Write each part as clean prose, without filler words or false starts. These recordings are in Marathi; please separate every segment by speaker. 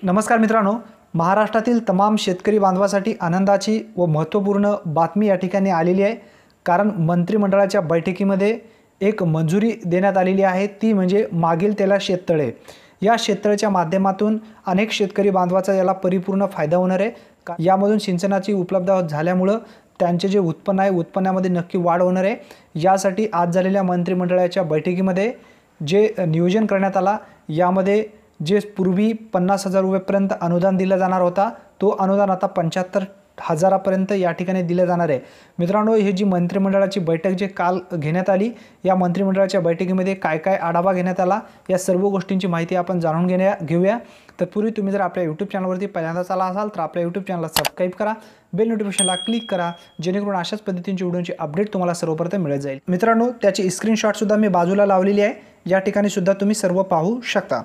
Speaker 1: नमस्कार मित्रांनो, महाराष्ट्रातील तमाम शेतकरी बांधवांसाठी आनंदाची व महत्त्वपूर्ण बातमी या ठिकाणी आलेली आहे। कारण मंत्रिमंडळाच्या बैठकीमध्ये एक मंजुरी देण्यात आलेली आहे, ती म्हणजे मागील त्याला शेततळे। या शेततळेच्या माध्यमातून अनेक शेतकरी बांधवांचा याला परिपूर्ण फायदा होणार आहे। यामधून सिंचनाची उपलब्धता झाल्यामुळे त्यांचे जे उत्पन्न आहे उत्पन्नामध्ये नक्की वाढ होणार आहे। यासाठी आज झालेल्या मंत्रिमंडळाच्या बैठकीमध्ये जे नियोजन करण्यात आला, यामध्ये जे पूर्वी 50,000 रुपयांपर्यंत अनुदान दिला जाणार होता, तो अनुदान आता 75,000 पर्यंत या ठिकाणी दिले जाणार आहे। मित्रांनो, ही जी मंत्रिमंडळाची बैठक जे काल घेण्यात आली, या मंत्रिमंडळाच्या बैठकीमध्ये काय काय आढावा घेण्यात आला, या सर्व गोष्टींची माहिती आपण जाणून घेऊया। तत्पूर्वी तुम्ही जर आपल्या YouTube चॅनलवरती पहिल्यांदाच आला असाल तर आपल्या YouTube चॅनलला सबस्क्राइब करा, बेल नोटिफिकेशनला क्लिक करा, जेणेकरून अशाच पद्धतीची व्हिडिओची अपडेट तुम्हाला सर्वप्रथम मिळत जाईल। मित्रांनो, त्याची स्क्रीनशॉट सुद्धा मी बाजूला लावलेली आहे, या ठिकाणी सुद्धा तुम्ही सर्व पाहू शकता।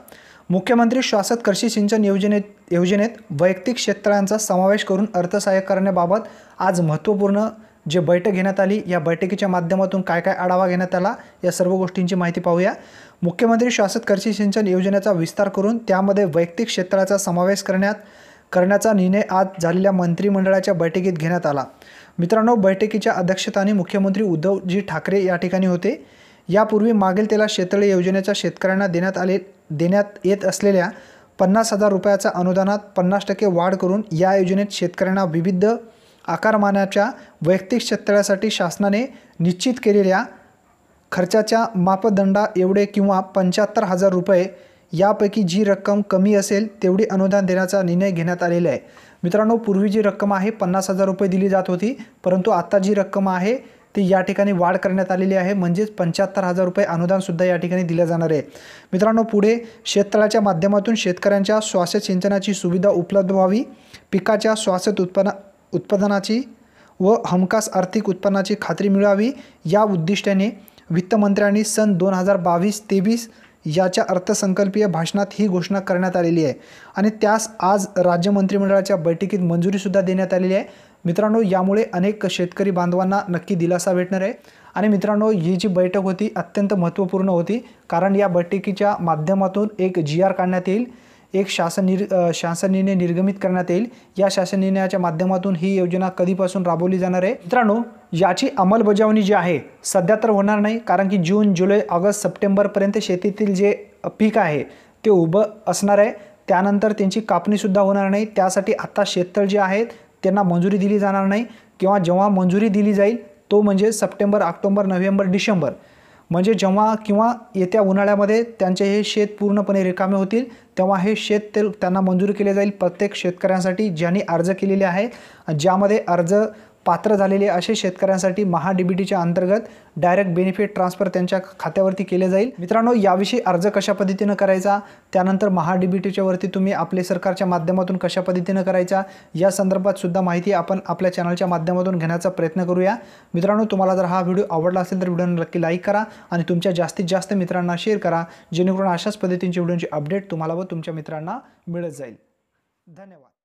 Speaker 1: मुख्यमंत्री शाश्वत कृषी सिंचन योजनेत वैयक्तिक शेततळ्यांचा समावेश करून अर्थसहाय्य करण्याबाबत आज महत्त्वपूर्ण जे बैठक घेण्यात आली, या बैठकीच्या माध्यमातून काय काय आढावा घेण्यात आला, या सर्व गोष्टींची माहिती पाहूया। मुख्यमंत्री शाश्वत कृषी सिंचन योजनेचा विस्तार करून त्यामध्ये वैयक्तिक शेततळ्याचा समावेश करण्याचा निर्णय आज झालेल्या मंत्रिमंडळाच्या बैठकीत घेण्यात आला। मित्रांनो, बैठकीच्या अध्यक्षस्थानी मुख्यमंत्री उद्धवजी ठाकरे या ठिकाणी होते। यापूर्वी मागील त्याला शेततळे योजनेच्या शेतकऱ्यांना देण्यात येत असलेल्या 50,000 रुपयाच्या अनुदानात 50% वाढ करून या योजनेत शेतकऱ्यांना विविध आकारमानाच्या वैयक्तिक शेततळ्यासाठी शासनाने निश्चित केलेल्या खर्चाच्या मापदंडा एवढे किंवा 75,000 रुपये यापैकी जी रक्कम कमी असेल तेवढी अनुदान देण्याचा निर्णय घेण्यात आलेला आहे। मित्रांनो, पूर्वी जी रक्कम आहे 50,000 रुपये दिली जात होती, परंतु आता जी रक्कम आहे ती या ठिकाणी वाढ करण्यात आलेली आहे, म्हणजे 75,000 रुपये अनुदान सुद्धा या ठिकाणी दिले जाणार आहे। मित्रांनो, पुढे शेततळ्याच्या माध्यमातून शेतकऱ्यांच्या शाश्वत सिंचनाची सुविधा उपलब्ध व्हावी, पिकाच्या शाश्वत उत्पादनाची व हमखास आर्थिक उत्पन्नाची खात्री मिळावी, या उद्दिष्टाने वित्तमंत्र्यांनी सन 2022-23 याच्या अर्थसंकल्पीय भाषणात ही घोषणा करण्यात आलेली आहे आणि त्यास आज राज्य मंत्रिमंडळाच्या बैठकीत मंजुरी सुद्धा देण्यात आलेली आहे। मित्रांनो, यामुळे अनेक शेतकरी बांधवांना नक्की दिलासा भेटणार आहे। आणि मित्रांनो, ही जी बैठक होती अत्यंत महत्त्वपूर्ण होती, कारण या बैठकीच्या माध्यमातून एक GR काढण्यात येईल, एक शासन निर्णय निर्गमित करण्यात येईल। या शासन निर्णयाच्या माध्यमातून ही योजना कधीपासून राबवली जाणार आहे। मित्रांनो, याची अंमलबजावणी जी आहे सध्या तर होणार नाही, कारण की जून, जुलै, ऑगस्ट, सप्टेंबरपर्यंत शेतीतील जे पीक आहे ते उभं असणार आहे, त्यानंतर त्यांची कापणीसुद्धा होणार नाही। त्यासाठी आता शेततळ जे आहेत त्यांना मंजुरी दिली जाणार नाही, किंवा जेव्हा मंजुरी दिली जाईल तो म्हणजे सप्टेंबर, ऑक्टोबर, नोव्हेंबर, डिसेंबर, म्हणजे जेव्हा किंवा येत्या उन्हाळ्यामध्ये त्यांचे हे शेत पूर्णपणे रिकामे होतील, तेव्हा हे शेत त्यांना मंजूर केले जाईल प्रत्येक शेतकऱ्यांसाठी ज्यांनी अर्ज केलेले आहे। ज्यामध्ये अर्ज पात्र झालेले असे शेतकऱ्यांसाठी महा-DBTच्या अंतर्गत डायरेक्ट बेनिफिट ट्रान्सफर त्यांच्या खात्यावरती केले जाईल। मित्रांनो, याविषयी अर्ज कशा पद्धतीने करायचा, त्यानंतर महा-DBTच्या वरती तुम्ही आपले सरकारच्या माध्यमातून कशा पद्धतीने करायचा, या संदर्भात सुद्धा माहिती आपण आपल्या चॅनलच्या माध्यमातून घेण्याचा प्रयत्न करूया। मित्रांनो, तुम्हाला जर हा व्हिडिओ आवडला असेल तर व्हिडिओला नक्की लाईक करा आणि तुमच्या जास्तीत जास्त मित्रांना शेअर करा, जेणेकरून अशाच पद्धतीची व्हिडिओची अपडेट तुम्हाला व तुमच्या मित्रांना मिळत जाईल। धन्यवाद।